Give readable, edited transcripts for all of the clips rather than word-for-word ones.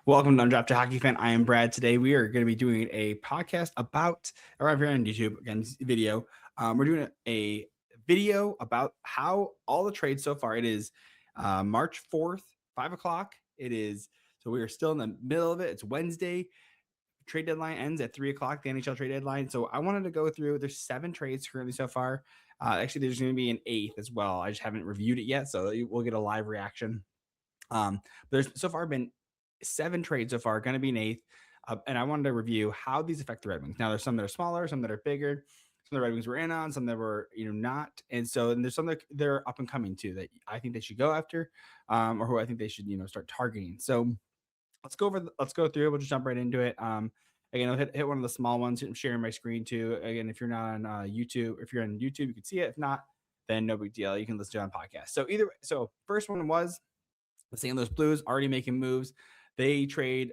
Welcome to Undrafted Hockey Fan. I am Brad. Today we are going to be doing a podcast about, or if you're on YouTube, again, video. We're doing a video about how all the trades so far. It is March 4th, 5 o'clock. So we are still in the middle of it. It's Wednesday. Trade deadline ends at 3 o'clock, the NHL trade deadline. So I wanted to go through, there's 7 trades currently so far. Actually, there's going to be an 8th as well. I just haven't reviewed it yet, so we'll get a live reaction. There's so far been 7 trades so far, going to be an 8th. And I wanted to review how these affect the Red Wings. Now, there's some that are smaller, some that are bigger. Some of the Red Wings were in on, some that were, not. And there's some that they're up and coming too that I think they should go after, or who I think they should, start targeting. So let's go through it. We'll just jump right into it. Again, I'll hit one of the small ones. I'm sharing my screen too. Again, if you're not on YouTube, if you're on YouTube, you can see it. If not, then no big deal. You can listen to it on podcast. So first one was the St. Louis Blues already making moves. They trade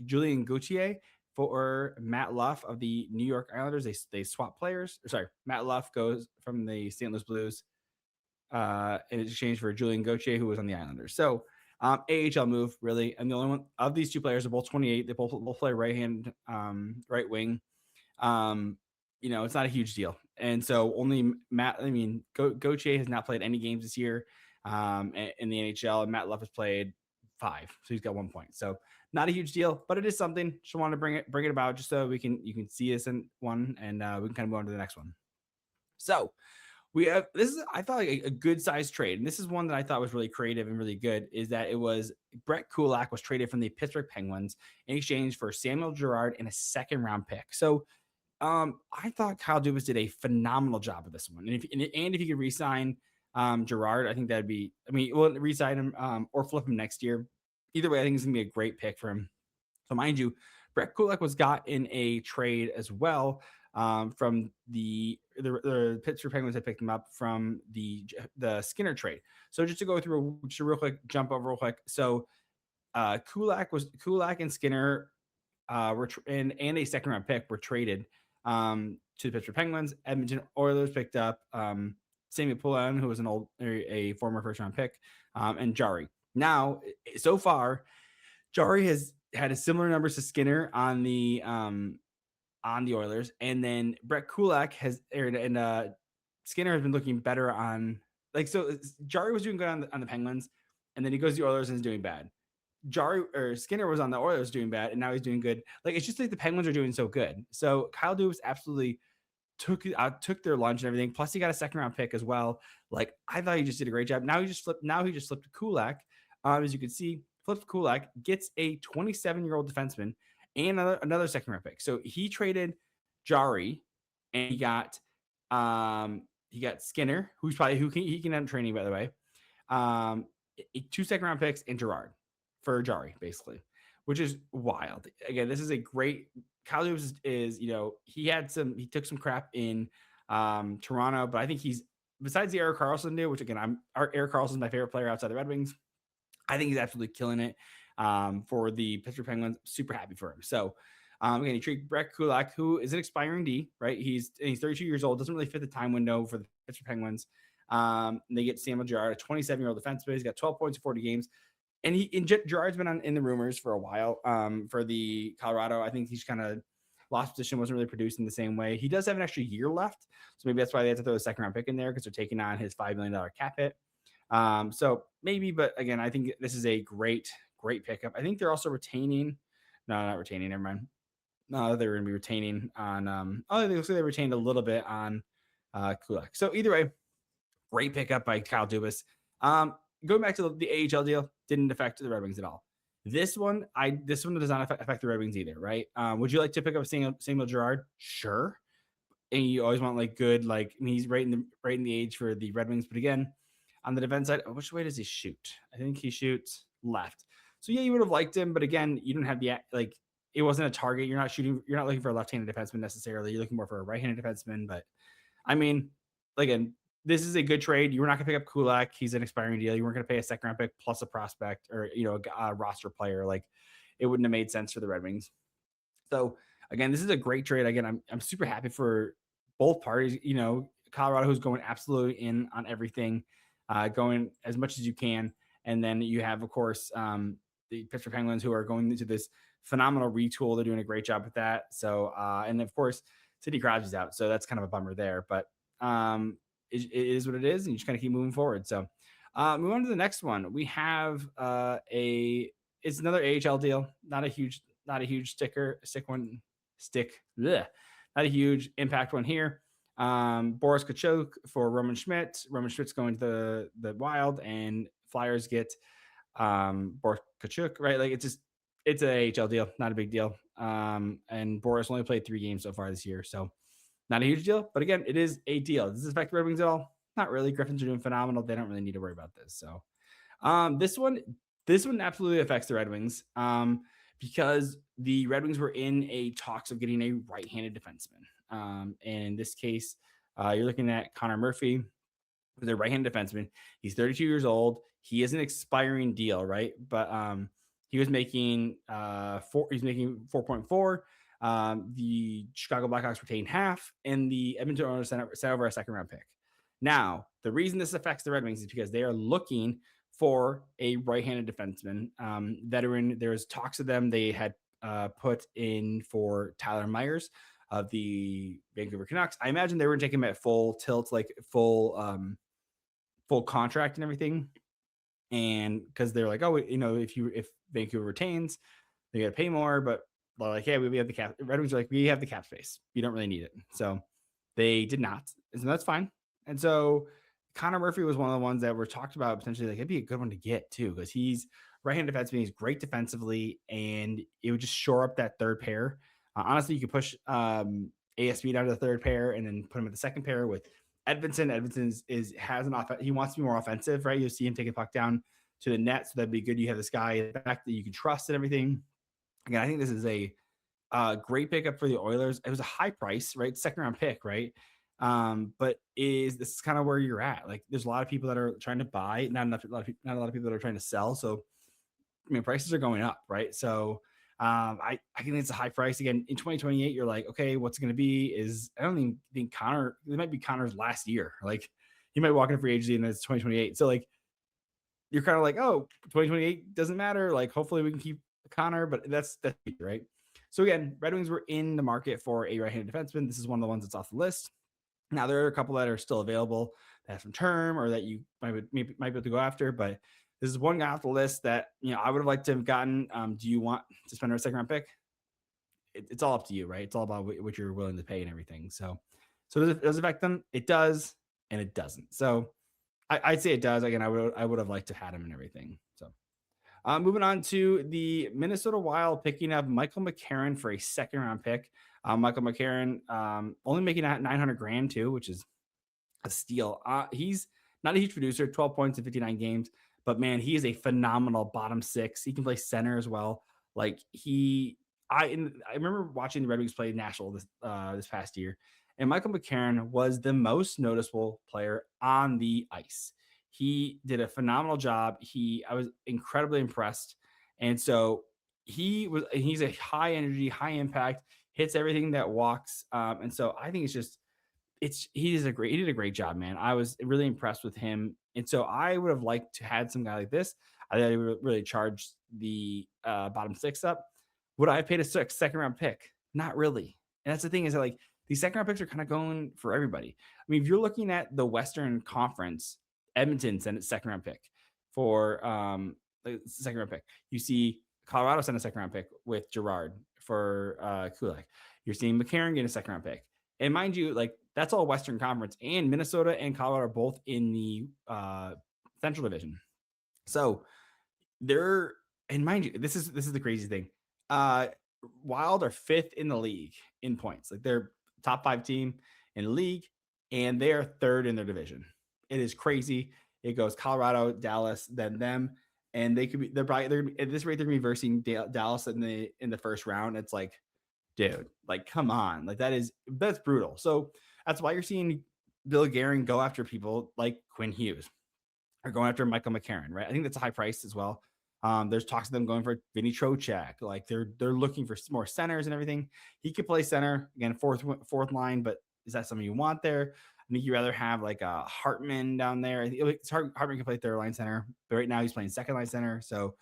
Julien Gauthier for Matt Luff of the New York Islanders. They swap players. Sorry, Matt Luff goes from the St. Louis Blues in exchange for Julien Gauthier, who was on the Islanders. So AHL move, really. And the only one of these two players are both 28. They both play right wing. It's not a huge deal. And so only Gauthier has not played any games this year in the NHL, and Matt Luff has played 5, so he's got 1 point. So not a huge deal, but it is something. Just want to bring it about just so you can see us in one, and we can kind of move on to the next one. So we have I thought like a good sized trade, and this is one that I thought was really creative and really good. Is that it was Brett Kulak was traded from the Pittsburgh Penguins in exchange for Samuel Girard and a 2nd round pick. So I thought Kyle Dubas did a phenomenal job of this one, and if he could re-sign Girard, I think that'd be. We'll re-sign him or flip him next year. Either way, I think it's gonna be a great pick for him. So mind you, Brett Kulak was got in a trade as well from the Pittsburgh Penguins had picked him up from the Skinner trade. So just to go through just a real quick jump over real quick. So Kulak and Skinner and a 2nd round pick were traded to the Pittsburgh Penguins. Edmonton Oilers picked up Samuel Girard, who was a former 1st round pick, and Jarry. Now, so far, Jarry has had a similar numbers to Skinner on the Oilers, and then Brett Kulak Skinner has been looking better on Jarry was doing good on the Penguins, and then he goes to the Oilers and is doing bad. Skinner was on the Oilers doing bad, and now he's doing good. It's just like the Penguins are doing so good. So Kyle Dubas absolutely took their lunch and everything. Plus, he got a 2nd round pick as well. I thought he just did a great job. Now he just flipped to Kulak. As you can see, flipped Kulak, gets a 27-year-old defenseman and another 2nd round pick. So he traded Jarry, and he got Skinner, who he can end up training, by the way. 2 2nd round picks and Girard for Jarry, basically, which is wild. Again, this is a great. Kyle Dubas he took some crap in Toronto, but I think he's, besides the Erik Karlsson deal, which again, Erik Karlsson is my favorite player outside the Red Wings. I think he's absolutely killing it for the Pittsburgh Penguins. Super happy for him. So again, he traded Brett Kulak, who is an expiring D, right? He's 32 years old, doesn't really fit the time window for the Pittsburgh Penguins. They get Samuel Girard, a 27-year-old defenseman. He's got 12 points in 40 games. And Girard's been in the rumors for a while for the Colorado. I think he's kind of lost position, wasn't really producing the same way. He does have an extra year left, so maybe that's why they have to throw a 2nd round pick in there, because they're taking on his $5 million cap hit. So maybe, but again, I think this is a great pickup. I think they're also retaining. No, not retaining. Never mind. No, they're going to be retaining on. They retained a little bit on Kulak. So either way, great pickup by Kyle Dubas. Going back to the AHL deal, didn't affect the Red Wings at all. This one does not affect the Red Wings either, right? Would you like to pick up Samuel Girard? Sure. And you always want good, he's right in the age for the Red Wings. But again, on the defense side, which way does he shoot? I think he shoots left. So yeah, you would have liked him, but again, you don't have it wasn't a target. You're not looking for a left-handed defenseman necessarily. You're looking more for a right-handed defenseman. But again, this is a good trade. You were not going to pick up Kulak. He's an expiring deal. You weren't going to pay a 2nd round pick plus a prospect or a roster player. It wouldn't have made sense for the Red Wings. So again, this is a great trade. Again, I'm super happy for both parties. Colorado, who's going absolutely in on everything, going as much as you can, and then you have, of course, the Pittsburgh Penguins, who are going into this phenomenal retool. They're doing a great job with that. So, and of course, Sidney Crosby's out, so that's kind of a bummer there. But it is what it is, and you just kind of keep moving forward. So, move on to the next one. We have it's another AHL deal. Not a huge not a huge impact one here. Boris Katchouk for Roman Schmidt. Roman Schmidt's going to the Wild, and Flyers get Boris Katchouk, right? Like it's an AHL deal, not a big deal. And Boris only played 3 games so far this year, so not a huge deal. But again, it is a deal. Does this affect the Red Wings at all? Not really. Griffins are doing phenomenal. They don't really need to worry about this. So this one absolutely affects the Red Wings because the Red Wings were in a talks of getting a right-handed defenseman. And in this case, you're looking at Connor Murphy, who's a right-handed defenseman. He's 32 years old. He is an expiring deal, right? But he was making he's making 4.4. The Chicago Blackhawks retained half, and the Edmonton Oilers sent over a 2nd-round pick. Now, the reason this affects the Red Wings is because they are looking for a right-handed defenseman, veteran. There's talks of them. They had put in for Tyler Myers of the Vancouver Canucks. I imagine they were taking him at full tilt, like full contract and everything. And because they're like, oh, if Vancouver retains, they got to pay more. But they're like, yeah, we have the cap. Red Wings are like, we have the cap space. You don't really need it. So they did not. And so that's fine. And so Connor Murphy was one of the ones that were talked about potentially. Like, it'd be a good one to get too, because he's right-handed defenseman. He's great defensively, and it would just shore up that third pair. Honestly, you could push ASB down to the third pair and then put him at the second pair with Edmonton. Edmonton has an offense. He wants to be more offensive, right? You'll see him take a puck down to the net, so that'd be good. You have this guy back that you can trust and everything. Again, I think this is a great pickup for the Oilers. It was a high price, right? 2nd-round pick, right? But this is kind of where you're at. Like, there's a lot of people that are trying to buy, not a lot of people that are trying to sell. So, I mean, prices are going up, right? So, I think it's a high price. Again, in 2028, you're like, okay, what's it going to be? I don't even think Connor, it might be Connor's last year. Like, he might walk in free agency and it's 2028. So, like, you're kind of like, oh, 2028 doesn't matter. Like, hopefully we can keep Connor, but that's right. So again, Red Wings were in the market for a right-handed defenseman. This is one of the ones that's off the list. Now, there are a couple that are still available that have some term or that you might be able to go after, but this is one guy off the list that, I would have liked to have gotten. Do you want to spend a 2nd-round pick? It's all up to you, right? It's all about what you're willing to pay and everything. So does it affect them? It does, and it doesn't. So I'd say it does. Again, I would have liked to have had him and everything. So moving on to the Minnesota Wild picking up Michael McCarron for a 2nd-round pick. Michael McCarron only making that $900,000 too, which is a steal. He's not a huge producer, 12 points in 59 games, but man, he is a phenomenal bottom 6. He can play center as well. Like I remember watching the Red Wings play Nashville this past year, and Michael McCarron was the most noticeable player on the ice. He did a phenomenal job. I was incredibly impressed. And so he's a high energy, high impact, hits everything that walks. And so I think he did a great job, man. I was really impressed with him. And so I would have liked to had some guy like this. I thought he would really charge the bottom 6 up. Would I have paid a 2nd-round pick? Not really. And that's the thing, is that like these 2nd-round picks are kind of going for everybody. I mean, if you're looking at the Western Conference, Edmonton sent a 2nd-round pick for the 2nd-round pick. You see Colorado sent a 2nd-round pick with Girard for Kulak. You're seeing McCarron get a 2nd-round pick. And mind you, like, that's all Western Conference, and Minnesota and Colorado are both in the Central Division. So and mind you, this is the crazy thing. Wild are 5th in the league in points. Like, they're top 5 team in the league, and they are 3rd in their division. It is crazy. It goes Colorado, Dallas, then them, and they're at this rate they're gonna be versing Dallas in the first round. It's like, dude, like, come on, like that's brutal. So that's why you're seeing Bill Guerin go after people like Quinn Hughes or going after Michael McCarron, right? I think that's a high price as well. There's talks of them going for Vinny Trocheck. Like, they're looking for more centers and everything. He could play center again, fourth line, but is that something you want there? I think you'd rather have like a Hartman down there. I think Hartman can play 3rd line center, but right now he's playing 2nd line center. So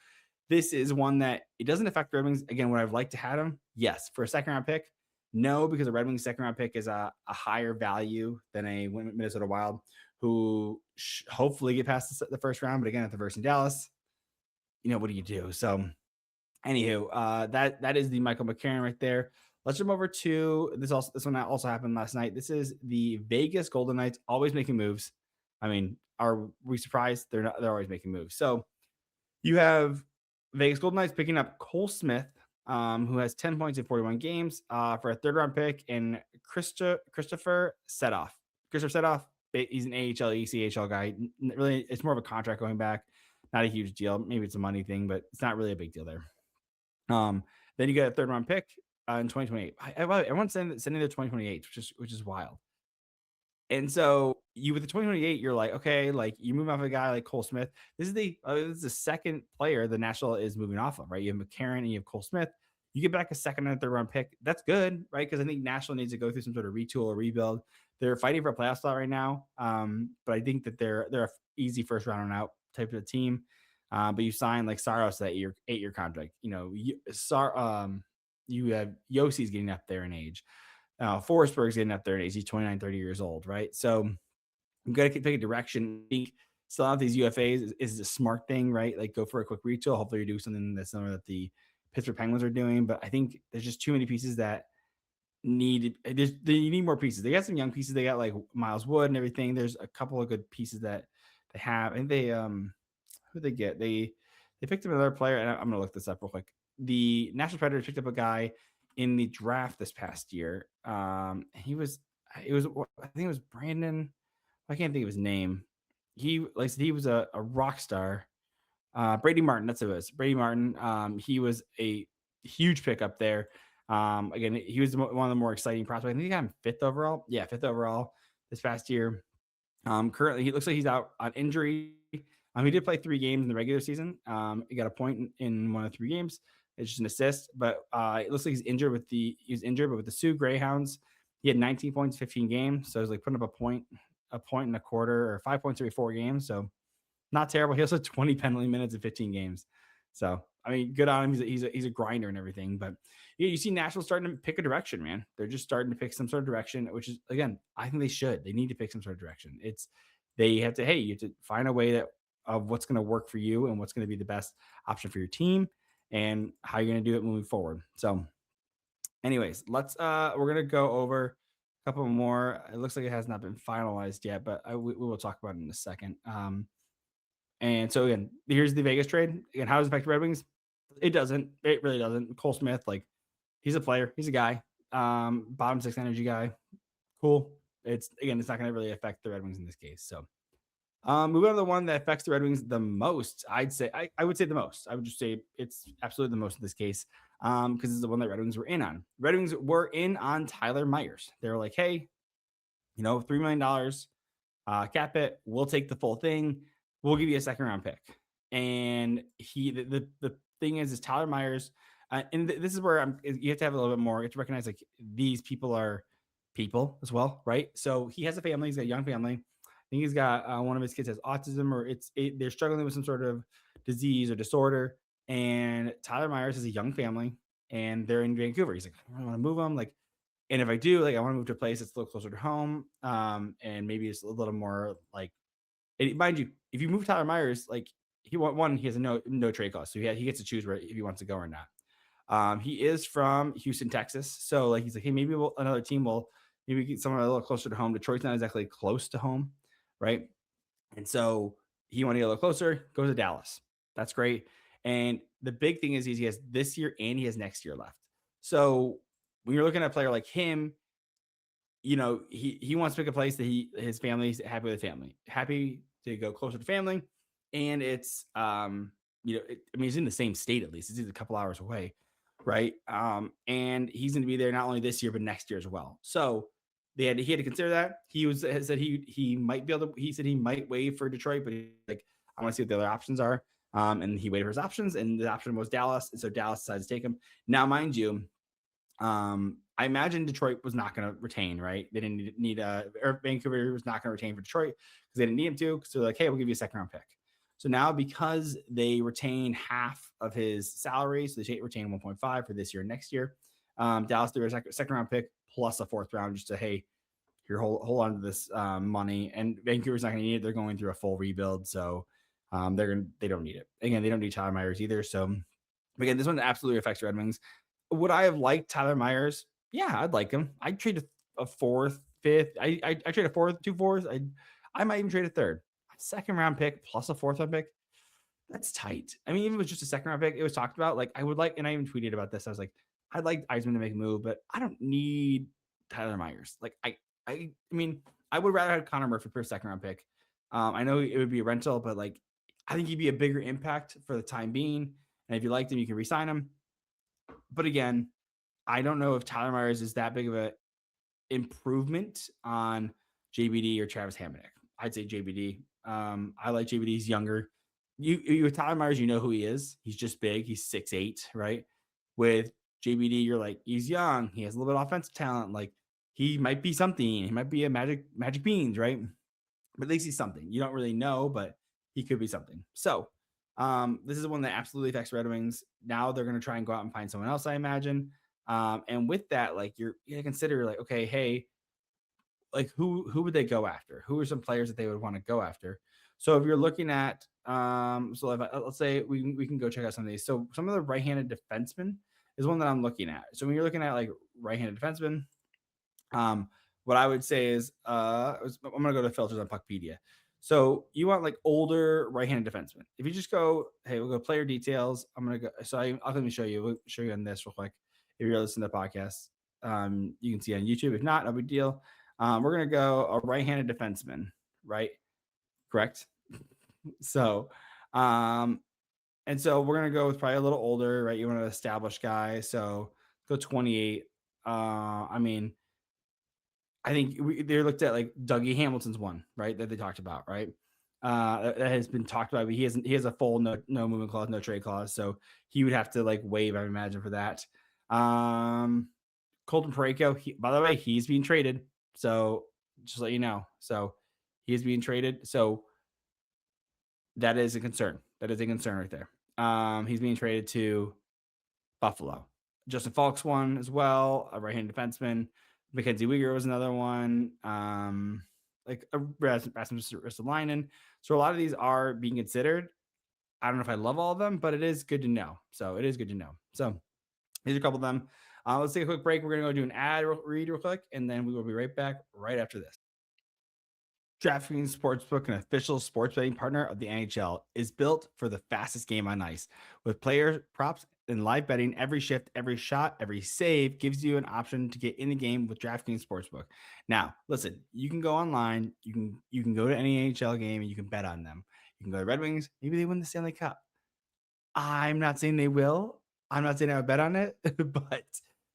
this is one that it doesn't affect the Red Wings. Again, would I like to have him? Yes. For a second round pick? No, because a Red Wings second round pick is a higher value than a Minnesota Wild, who hopefully get past the first round. But again, at the first in Dallas, what do you do? So, anywho, that is the Michael McCarron right there. Let's jump over to this one that also happened last night. This is the Vegas Golden Knights, always making moves. I mean, are we surprised? They're always making moves. So you have Vegas Golden Knights picking up Cole Smith, who has 10 points in 41 games, for a third round pick, and Christoffer Sedoff. Christoffer Sedoff, he's an AHL, ECHL guy. Really, it's more of a contract going back. Not a huge deal. Maybe it's a money thing, but it's not really a big deal there. Then you get a third round pick in 2028. Everyone's sending their 2028, which is wild. And so you with the 2028, you're like, okay, like you move off a guy like Cole Smith. This is the second player the Nashville is moving off of, right? You have McCarron and you have Cole Smith. You get back a second and third round pick. That's good, right? Because I think Nashville needs to go through some sort of retool or rebuild. They're fighting for a playoff slot right now, but I think that they're a easy first round out type of team. But you sign like Saros that 8-year contract. You have Yossi's getting up there in age. Forsberg's getting up there in age. He's 29, 30 years old, right? So I'm going to pick a direction. I think still out these UFAs is a smart thing, right? Like go for a quick retool. Hopefully you do something that's similar that the Pittsburgh Penguins are doing. But I think there's just too many pieces that you need more pieces. They got some young pieces. They got like Miles Wood and everything. There's a couple of good pieces that they have. And they who they get? They picked up another player, and I'm going to look this up real quick. The Nashville Predators picked up a guy in the draft this past year. I think it was Brandon. I can't think of his name. He was a rock star. Brady Martin, that's who it was. Brady Martin. He was a huge pickup there. Again, he was one of the more exciting prospects. I think he got him 5th overall. Yeah, 5th overall this past year. Currently, he looks like he's out on injury. He did play 3 games in the regular season. He got a point in one of 3 games. It's just an assist, but it looks like he's injured but with the Sioux Greyhounds, he had 19 points, 15 games. So it was like putting up a point and a quarter, or 5 points every 4 games. So not terrible. He also had 20 penalty minutes in 15 games. So, I mean, good on him. He's a grinder and everything, but you see Nashville starting to pick a direction, man. They're just starting to pick some sort of direction, which is, again, I think they need to pick some sort of direction. You have to find a way of what's going to work for you and what's going to be the best option for your team and how you're going to do it moving forward. So anyways, we're going to go over a couple more. It looks like it has not been finalized yet, but we will talk about it in a second. And so again, here's the Vegas trade. Again, how does it affect the Red Wings? It doesn't. It really doesn't. Cole Smith, like, he's a player. He's a guy. Bottom 6 energy guy. Cool. It's not going to really affect the Red Wings in this case. So moving on to the one that affects the Red Wings the most, I'd say I would say the most. I would just say it's absolutely the most in this case, because it's the one that Red Wings were in on. Red Wings were in on Tyler Myers. They were like, hey, $3 million, cap it. We'll take the full thing. We'll give you a second round pick. And the thing is Tyler Myers, and this is where you have to have a little bit more. You have to recognize like these people are people as well, right? So he has a family. He's got a young family. I think he's got one of his kids has autism, or they're struggling with some sort of disease or disorder. And Tyler Myers has a young family, and they're in Vancouver. He's like, I want to move them, like, and if I do, like, I want to move to a place that's a little closer to home, and maybe it's a little more like. And mind you, if you move Tyler Myers, like he has a no trade clause, so he gets to choose if he wants to go or not. He is from Houston, Texas, so like he's like, hey, maybe another team will maybe get somewhere a little closer to home. Detroit's not exactly close to home, right? And so he wanted to get a little closer, go to Dallas. That's great. And the big thing is he has this year and he has next year left. So when you're looking at a player like him, he wants to pick a place that his family's happy with, happy to go closer to family. And it's, he's in the same state, at least. It's a couple hours away, right? And he's going to be there not only this year, but next year as well. So he had to consider that. He said he might be able to, he said he might waive for Detroit, but I want to see what the other options are. And he waited for his options, and the option was Dallas. And so Dallas decided to take him. Now, mind you, I imagine Detroit was not going to retain, right? They didn't need or Vancouver was not going to retain for Detroit because they didn't need him to. So they're like, hey, we'll give you a second round pick. So now because they retain half of his salary, so they retain 1.5 for this year and next year. Dallas threw a second round pick plus a fourth round just to, hey, here, hold on to this money. And Vancouver's not going to need it. They're going through a full rebuild, so they don't need it. Again, they don't need Tyler Myers either. So again, this one absolutely affects Red Wings. Would I have liked Tyler Myers? Yeah, I'd like him. I'd trade a fourth, fifth. I trade a fourth, 2 fourths. I might even trade a third. Second round pick plus a fourth round pick. That's tight. I mean, even if it was just a second round pick, it was talked about. Like, I would like, and I even tweeted about this. I was like, I'd like Eisman to make a move, but I don't need Tyler Myers. Like, I mean, I would rather have Connor Murphy for a second round pick. I know it would be a rental, but like, I think he'd be a bigger impact for the time being. And if you liked him, you can re-sign him. But again, I don't know if Tyler Myers is that big of a improvement on JBD or Travis Hamonic. I'd say JBD. I like JBD. He's younger. You with Tyler Myers, you know who he is. He's just big. He's 6'8", right? With JBD, you're like, he's young. He has a little bit of offensive talent. Like, he might be something. He might be a magic beans, right? But at least he's something. You don't really know, but he could be something. So this is one that absolutely affects Red Wings. Now they're going to try and go out and find someone else, I imagine. And with that, like, you consider like, okay, hey, like who would they go after? Who are some players that they would want to go after? So if you're looking at, so if let's say we can go check out some of these. So some of the right-handed defensemen is one that I'm looking at. So when you're looking at like right-handed defensemen, what I would say is, I'm gonna go to filters on Puckpedia. So you want like older right-handed defensemen. If you just go, hey, we'll go player details. I'm gonna go. So I'll let me show you. We'll show you on this real quick. If you're listening to the podcast, you can see on YouTube. If not, no big deal. We're gonna go a right-handed defenseman, right? Correct. So, and so we're gonna go with probably a little older, right? You want an established guy, so go 28. I mean, I think they looked at like Dougie Hamilton's one, right? That they talked about, right? That has been talked about. But he has a full no movement clause, no trade clause, so he would have to like waive, I imagine, for that. Colton Parayko, by the way, he's being traded. So just let you know. So he is being traded. So that is a concern. That is a concern right there. He's being traded to Buffalo. Justin Falk's one as well, a right-handed defenseman. Mackenzie Weegar was another one. Like a Rasmus Ristolainen. So a lot of these are being considered. I don't know if I love all of them, but it is good to know. So it is good to know. So these are a couple of them. Let's take a quick break. We're going to go do an ad read real quick, and then we will be right back right after this. DraftKings Sportsbook, an official sports betting partner of the NHL, is built for the fastest game on ice. With player props and live betting, every shift, every shot, every save gives you an option to get in the game with DraftKings Sportsbook. Now, listen, you can go online, you can go to any NHL game and you can bet on them. You can go to Red Wings, maybe they win the Stanley Cup. I'm not saying they will. I'm not saying I would bet on it, but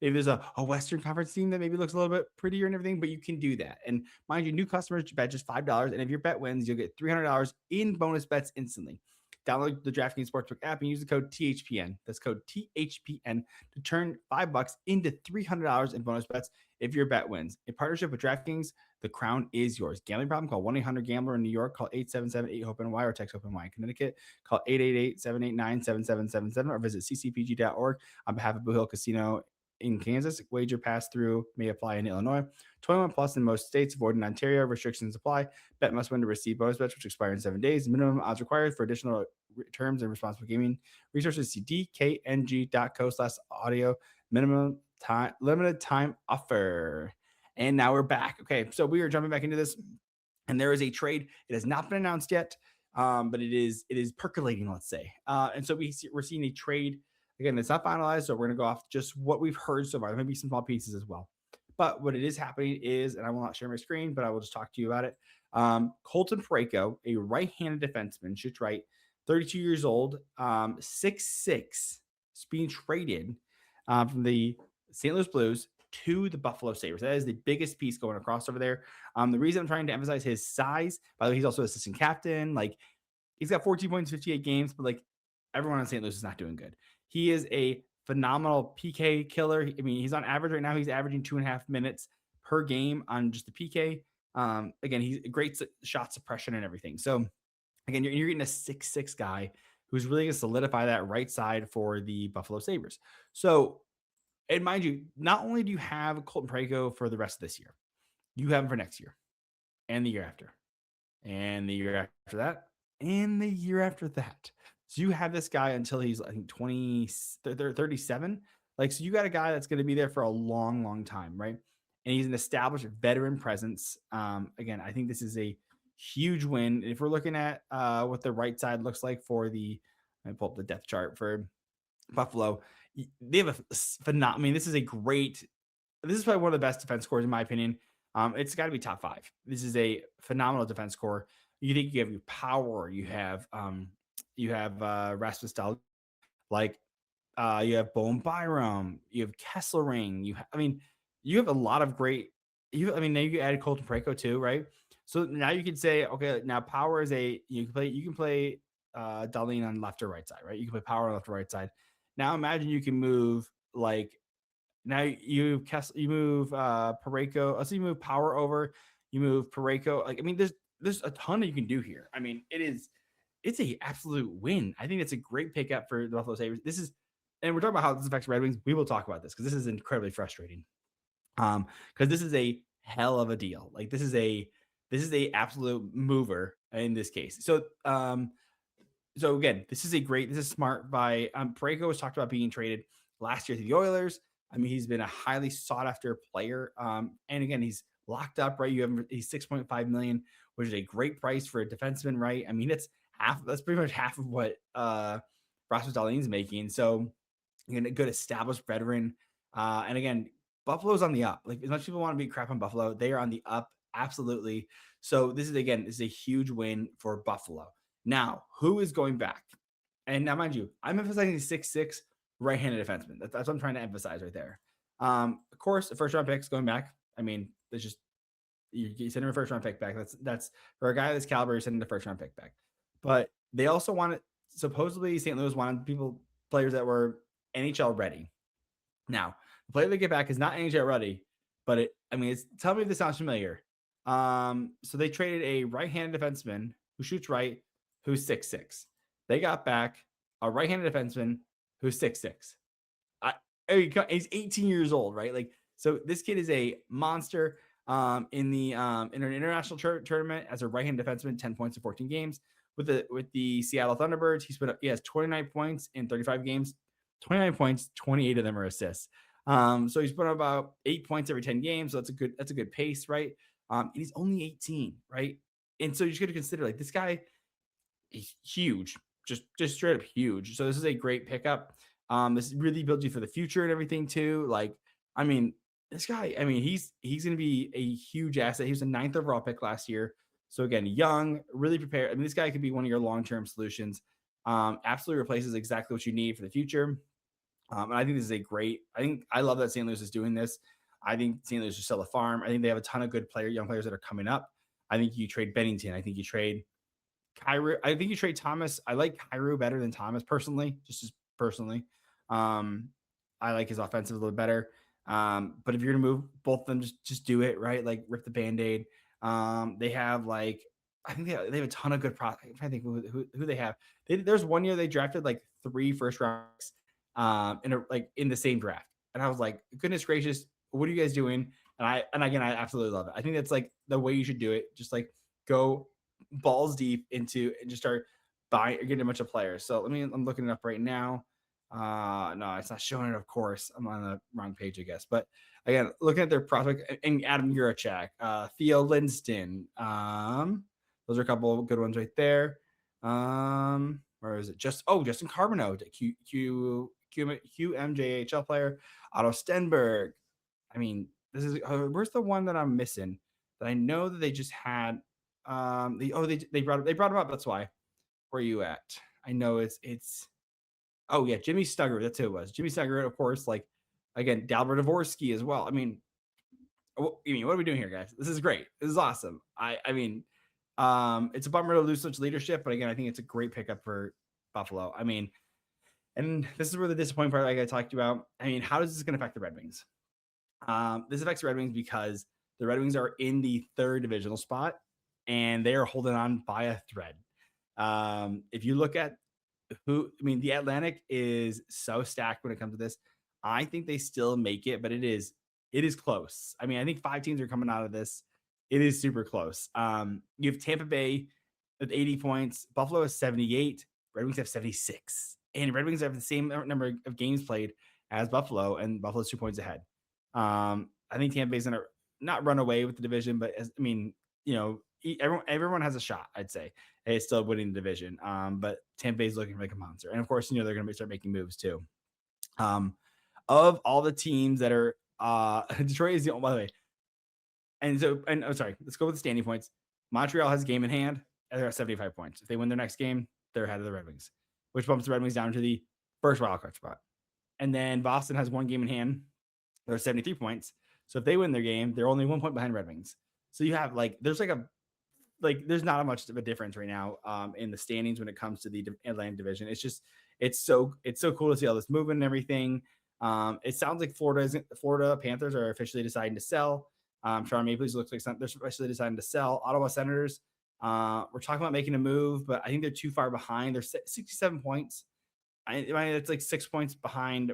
if there's a Western Conference team that maybe looks a little bit prettier and everything, but you can do that. And mind you, new customers bet just $5. And if your bet wins, you'll get $300 in bonus bets instantly. Download the DraftKings Sportsbook app and use the code THPN. That's code THPN to turn $5 into $300 in bonus bets if your bet wins. In partnership with DraftKings, the crown is yours. Gambling problem? Call 1-800-GAMBLER in New York. Call 877-8-HOPE-NY or text HOPE-NY in Connecticut. Call 888-789-7777 or visit ccpg.org. On behalf of Blue Hill Casino in Kansas, wager pass-through may apply in Illinois. 21 plus in most states. Void in Ontario. Restrictions apply. Bet must win to receive bonus bets, which expire in 7 days. Minimum odds required. For additional terms and responsible gaming resources, see dkng.co/audio. Minimum time, limited time offer. And now we're back. Okay, so we are jumping back into this, and there is a trade. It has not been announced yet, but it is percolating, let's say. And so we're seeing a trade. Again, it's not finalized, so we're going to go off just what we've heard so far. There may be some small pieces as well. But what it is happening is, and I will not share my screen, but I will just talk to you about it. Colton Parayko, a right-handed defenseman, shoots right, 32 years old, 6'6", is being traded from the St. Louis Blues to the Buffalo Sabres. That is the biggest piece going across over there. The reason I'm trying to emphasize his size, by the way, he's also assistant captain. Like, he's got 14 points, 58 games, but like everyone in St. Louis is not doing good. He is a phenomenal PK killer. I mean, he's on average right now. He's averaging 2.5 minutes per game on just the PK. Again, he's great shot suppression and everything. So Again, you're getting a 6'6" guy who's really going to solidify that right side for the Buffalo Sabres. So, and mind you, not only do you have Colton Parayko for the rest of this year, you have him for next year and the year after and the year after that and the year after that. So you have this guy until he's, I think, 37. Like, so you got a guy that's going to be there for a long, long time, right? And he's an established veteran presence. Again, I think this is a huge win. If we're looking at what the right side looks like for the, let me pull up the depth chart for Buffalo. They have a phenomenal. I mean, this is probably one of the best defense cores in my opinion. It's got to be top 5. This is a phenomenal defense core. You think you have your power, you have Rasmus Dahlin, like you have Bowen Byram, you have Kesselring, you have a lot of great. Now you added Colton Parayko too, right? So now you can say, okay, now power is you can play Dahlin on left or right side, right? You can play power on left or right side. Now imagine you can move like now you move Parayko. Let's say you move power over, you move Parayko. Like, I mean, there's a ton that you can do here. I mean, it's a absolute win. I think it's a great pickup for the Buffalo Sabres. And we're talking about how this affects Red Wings. We will talk about this because this is incredibly frustrating. Because this is a hell of a deal. Like, this is a absolute mover in this case. So again, this is smart by Parayko was talked about being traded last year to the Oilers. I mean, he's been a highly sought after player. And again, he's locked up, right? He's $6.5 million, which is a great price for a defenseman, right? I mean, that's pretty much half of what Rasmus Dahlin's making. So you're a good established veteran. And again, Buffalo's on the up. Like, as much as people want to be crap on Buffalo, they are on the up. Absolutely. So this is a huge win for Buffalo. Now, who is going back? And now, mind you, I'm emphasizing 6'6" right-handed defenseman. That's what I'm trying to emphasize right there. Of course, the first-round pick's going back. I mean, it's just you send him a first-round pick back. That's for a guy of this caliber, you're sending the first-round pick back. But they also wanted, supposedly, St. Louis wanted players that were NHL ready. Now, the player they get back is not NHL ready, but tell me if this sounds familiar. So they traded a right-handed defenseman who shoots right, who's 6'6". They got back a right-handed defenseman who's 6'6". He's 18 years old, right? Like, so this kid is a monster. In an international tournament as a right-handed defenseman, 10 points in 14 games. With the Seattle Thunderbirds, he has 29 points in 35 games. 29 points, 28 of them are assists. So he's put up about 8 points every 10 games. So that's a good pace, right? And he's only 18, right? And so you just got to consider, like, this guy is huge, just straight up huge. So this is a great pickup. This really builds you for the future and everything too. Like, I mean, this guy, he's going to be a huge asset. He was a 9th overall pick last year. So again, young, really prepared. I mean, this guy could be one of your long-term solutions. Absolutely replaces exactly what you need for the future. And I think this is I love that St. Louis is doing this. I think St. Louis should sell the farm. I think they have a ton of good young players that are coming up. I think you trade Bennington. I think you trade Kyrou. I think you trade Thomas. I like Kyrou better than Thomas personally, just personally. I like his offensive a little better. But if you're gonna move both of them, just do it, right? Like, rip the Band-Aid. They have, like, I think they have a ton of good prospects. I think who they have. There's one year they drafted like 3 first rounds in the same draft. And I was like, goodness gracious, what are you guys doing? And again, I absolutely love it. I think that's like the way you should do it. Just like go balls deep into and just start getting a bunch of players. So I'm looking it up right now. No, it's not showing it, of course. I'm on the wrong page, I guess. But again, looking at their prospect and Adam Juracek, Theo Lindsten. Those are a couple of good ones right there. Where is it? Justin Carbonneau, QMJHL player, Otto Stenberg. I mean, this is where's the one that I'm missing that I know that they just had. They brought him up. That's why. Where are you at? I know it's. Oh yeah, Jimmy Stugger. That's who it was. Jimmy Stugger, of course. Like, again, Dalbert Dvorsky as well. What are we doing here, guys? This is great. This is awesome. It's a bummer to lose such leadership, but again, I think it's a great pickup for Buffalo. And this is where the disappointing part, like I talked about. How is this going to affect the Red Wings? This affects the Red Wings because the Red Wings are in the 3rd divisional spot, and they are holding on by a thread. If you look at the Atlantic is so stacked when it comes to this. I think they still make it, but it is close. I mean, I think 5 teams are coming out of this. It is super close. You have Tampa Bay with 80 points. Buffalo has 78. Red Wings have 76. And Red Wings have the same number of games played as Buffalo, and Buffalo's 2 points ahead. I think Tampa Bay's going to not run away with the division, but everyone has a shot, I'd say. It's still winning the division. But Tampa Bay's looking like a monster. And of course, they're going to start making moves too. Of all the teams that are Detroit is the only, by the way. Let's go with the standing points. Montreal has a game in hand, and they're at 75 points. If they win their next game, they're ahead of the Red Wings, which bumps the Red Wings down to the first wildcard spot. And then Boston has 1 game in hand. They're 73 points. So if they win their game, they're only 1 point behind Red Wings. So you have there's not much of a difference right now in the standings when it comes to the Atlantic Division. It's so cool to see all this movement and everything. It sounds like Florida Panthers are officially deciding to sell. Toronto Maple Leafs looks like they're officially deciding to sell. Ottawa Senators, we're talking about making a move, but I think they're too far behind. They're 67 points. It's like 6 points behind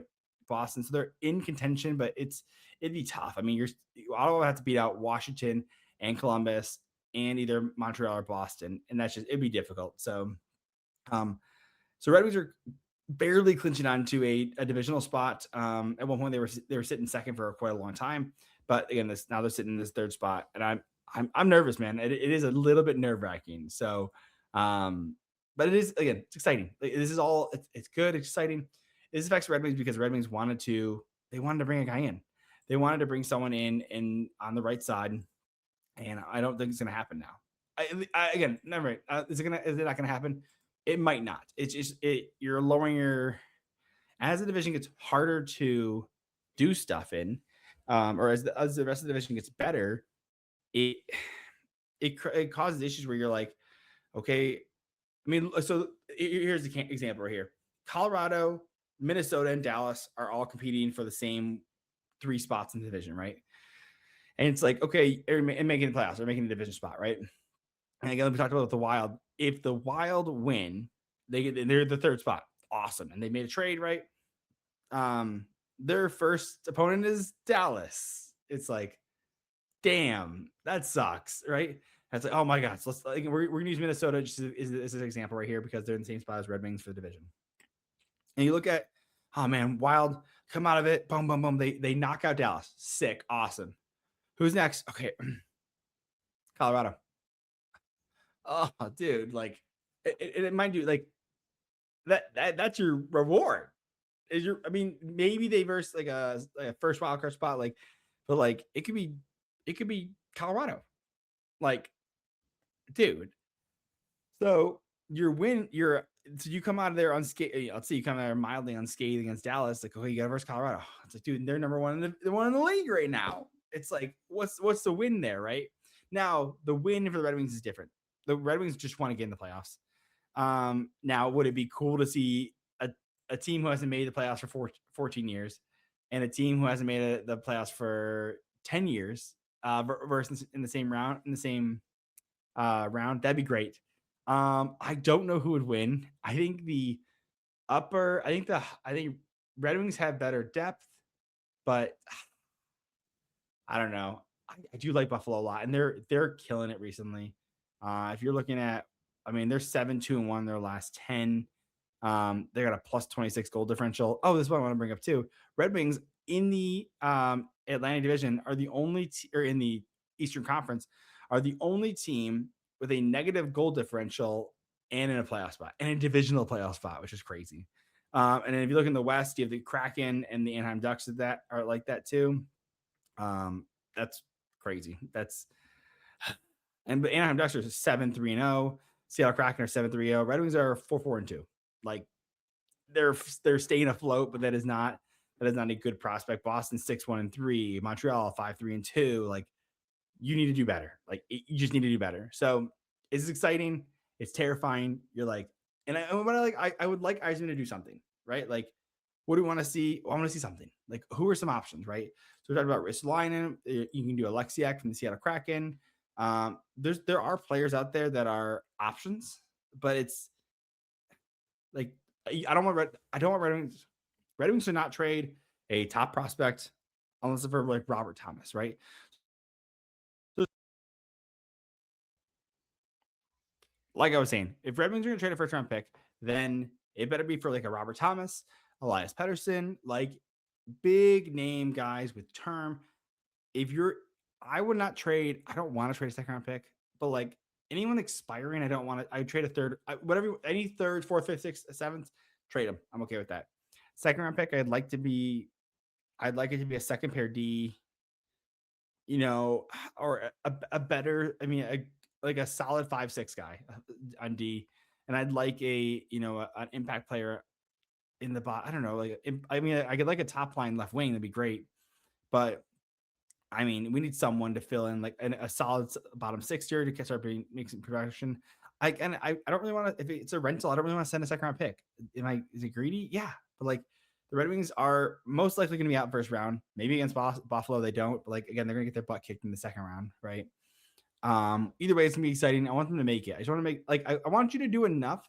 Boston, so they're in contention, but it'd be tough. I mean, Ottawa would have to beat out Washington and Columbus and either Montreal or Boston, and it'd be difficult. So Red Wings are barely clinching onto a divisional spot. At one point, they were sitting second for quite a long time, but again, now they're sitting in this third spot, and I'm nervous, man. It is a little bit nerve-wracking. So, but it is, again, it's exciting. This is all it's good, it's exciting. This affects Red Wings because Red Wings wanted to bring a guy in. They wanted to bring someone in on the right side, and I don't think it's going to happen now. Again, never. Is it not going to happen? It might not. It's just you're lowering as the division gets harder to do stuff in, or as the rest of the division gets better, it causes issues where you're like, okay. I mean, so here's the example right here. Colorado, Minnesota, and Dallas are all competing for the same 3 spots in the division, right? And it's like, okay, and making the playoffs or making the division spot, right? And again, we talked about the Wild. If the Wild win, they're the 3rd spot. Awesome. And they made a trade, right? Their first opponent is Dallas. It's like, damn, that sucks, right? It's like, oh my God. So we're going to use Minnesota just as an example right here because they're in the same spot as Red Wings for the division. And you look at, oh man, Wild come out of it, boom, boom, boom. They knock out Dallas. Sick, awesome. Who's next? Okay, Colorado. Oh, dude, it mind you, that's your reward. Maybe they verse like a first wild card spot, but it could be Colorado, dude. So you come out of there unscathed. Let's say you come out of there mildly unscathed against Dallas. Like, okay, you got to versus Colorado. It's like, dude, they're number one they're one in the league right now. It's like, what's the win there, right? Now, the win for the Red Wings is different. The Red Wings just want to get in the playoffs. Now, would it be cool to see a team who hasn't made the playoffs for 14 years and a team who hasn't made the playoffs for 10 years versus in the same round, that'd be great. I don't know who would win. I think Red Wings have better depth, but I don't know. I do like Buffalo a lot, and they're killing it recently. If you're looking at, they're 7-2-1 in their last 10. They got a plus 26 goal differential. Oh, this is what I want to bring up too. Red Wings in the Atlantic Division are the only or in the Eastern Conference are the only team with a negative goal differential and in a playoff spot and a divisional playoff spot, which is crazy. And then if you look in the West, you have the Kraken and the Anaheim Ducks that are like that too. That's crazy. And Anaheim Ducks are 7-3-0. Seattle Kraken are 7-3-0. Red Wings are 4-4-2. Like they're staying afloat, but that is not a good prospect. Boston 6-1-3. Montreal 5-3-2. Like you need to do better. Like you just need to do better. So it's exciting. It's terrifying. You're like, and I would like Eisman to do something, right? Like, what do we want to see? Well, I want to see something. Like, who are some options, right? So we're talking about Ristolainen. You can do Alexiak from the Seattle Kraken. There are players out there that are options. but it's like I don't want Red Wings. Red Wings should not trade a top prospect unless it's for like Robert Thomas, right? So, like I was saying, if Red Wings are going to trade a first round pick, then it better be for like a Robert Thomas, Elias Pettersson, like big name guys with term. If you're, I would not trade. I don't want to trade a second round pick, but like anyone expiring, I don't want to. I trade a third, whatever, any third, fourth, fifth, sixth, seventh, trade them. I'm okay with that. Second round pick, I'd like it to be a second pair D, or a better, like a solid 5'6" guy on D. And I'd like an impact player in the bot. I don't know. I could like a top line left wing. That'd be great. But we need someone to fill in like a solid bottom six here to start making some production. I don't really want to, if it's a rental, I don't really want to send a second round pick. Is it greedy? Yeah. But like the Red Wings are most likely going to be out first round. Maybe against Buffalo, they don't. But like, again, they're going to get their butt kicked in the second round, right? Either way, it's going to be exciting. I want them to make it. I just want to make, like, I want you to do enough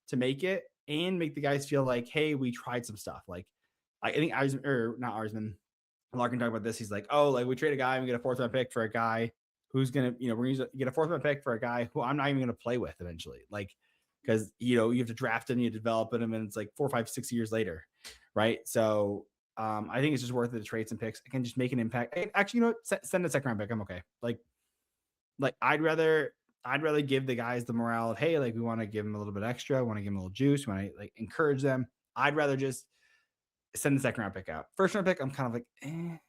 to make it and make the guys feel like, hey, we tried some stuff. Like, I think Larkin talked about this. He's like, oh, like we trade a guy and we get a fourth round pick for a guy who's going to, we're going to get a fourth round pick for a guy who I'm not even going to play with eventually. Like, because, you have to draft him, you develop him, and it's like 4, 5, 6 years later. Right. So I think it's just worth it to trade some picks. I can just make an impact. Actually, send a second round pick. I'm okay. Like I'd rather give the guys the morale of, hey, like we want to give them a little bit extra. Want to give them a little juice. Want to like encourage them. I'd rather just send the second round pick out. First round pick, I'm kind of like, And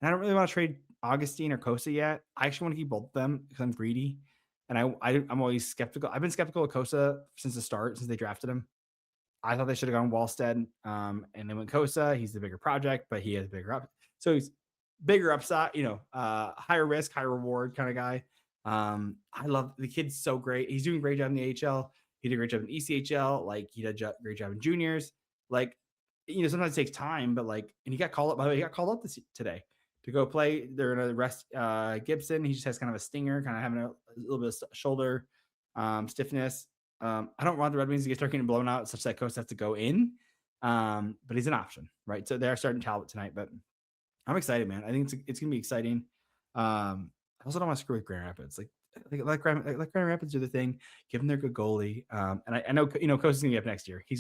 I don't really want to trade Augustine or Kosa yet. I actually want to keep both of them because I'm greedy. And I'm always skeptical. I've been skeptical of Kosa since the start, since they drafted him. I thought they should have gone Wallstead, and they went Kosa. He's the bigger project, but he has bigger up. So he's bigger upside, higher risk, higher reward kind of guy. I love the kid's so great. He's doing a great job in the AHL. He did a great job in ECHL. Like he did a great job in juniors. Like, sometimes it takes time, but like, and he got called up. By the way, he got called up today to go play. They're going to rest Gibson. He just has kind of a stinger, kind of having a little bit of shoulder stiffness. I don't want the Red Wings to start getting blown out such that Coast has to go in, but he's an option, right? So they're starting Talbot tonight, but I'm excited, man. I think it's going to be exciting. I also don't want to screw with Grand Rapids. Let Grand Rapids do the thing. Give them their good goalie. And I know, Coast is going to be up next year. They're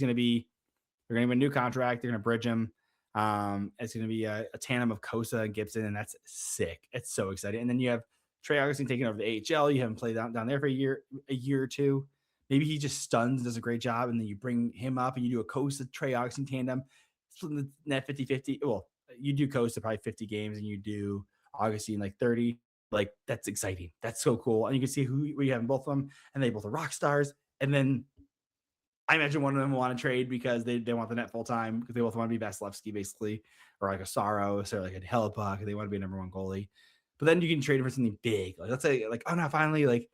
going to have a new contract. They're going to bridge him. It's going to be a tandem of Kosa and Gibson, and that's sick. It's so exciting. And then you have Trey Augustine taking over the AHL. You haven't played down there for a year or two. Maybe he just stuns and does a great job, and then you bring him up and you do a Kosa Trey Augustine tandem, split the net 50-50. Well, you do Kosa probably 50 games, and you do Augustine like 30. Like, that's exciting. That's so cool. And you can see who you have in both of them, and they both are rock stars. And then I imagine one of them will want to trade because they want the net full time, because they both want to be Vasilevsky basically, or like a Saros or like a Hellebuyck. They want to be a number one goalie. But then you can trade him for something big. Like, let's say like, oh no, finally, like,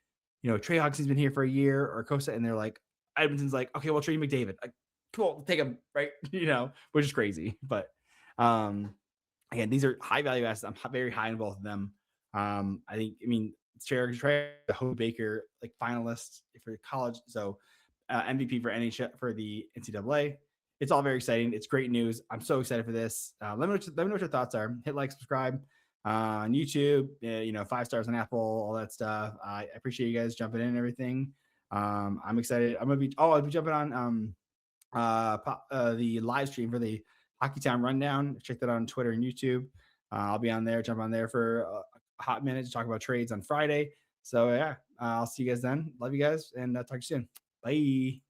Trey Augustin's been here for a year, or Kosa, and they're like, Edmonton's like, okay, we'll trade McDavid. Like, cool, take him, right? Which is crazy. But again, these are high value assets. I'm very high in both of them. I think, Trey, the Hobie Baker like finalist for college, so MVP for NHL for the NCAA. It's all very exciting. It's great news. I'm so excited for this. Let me know what your thoughts are. Hit like, subscribe on YouTube. 5 stars on Apple, all that stuff. I appreciate you guys jumping in and everything. I'm excited. I'll be jumping on the live stream for the Hockey Town Rundown. Check that out on Twitter and YouTube. I'll be on there, jump on there for a hot minute to talk about trades on Friday. So yeah, I'll see you guys then. Love you guys, and talk to you soon. Bye.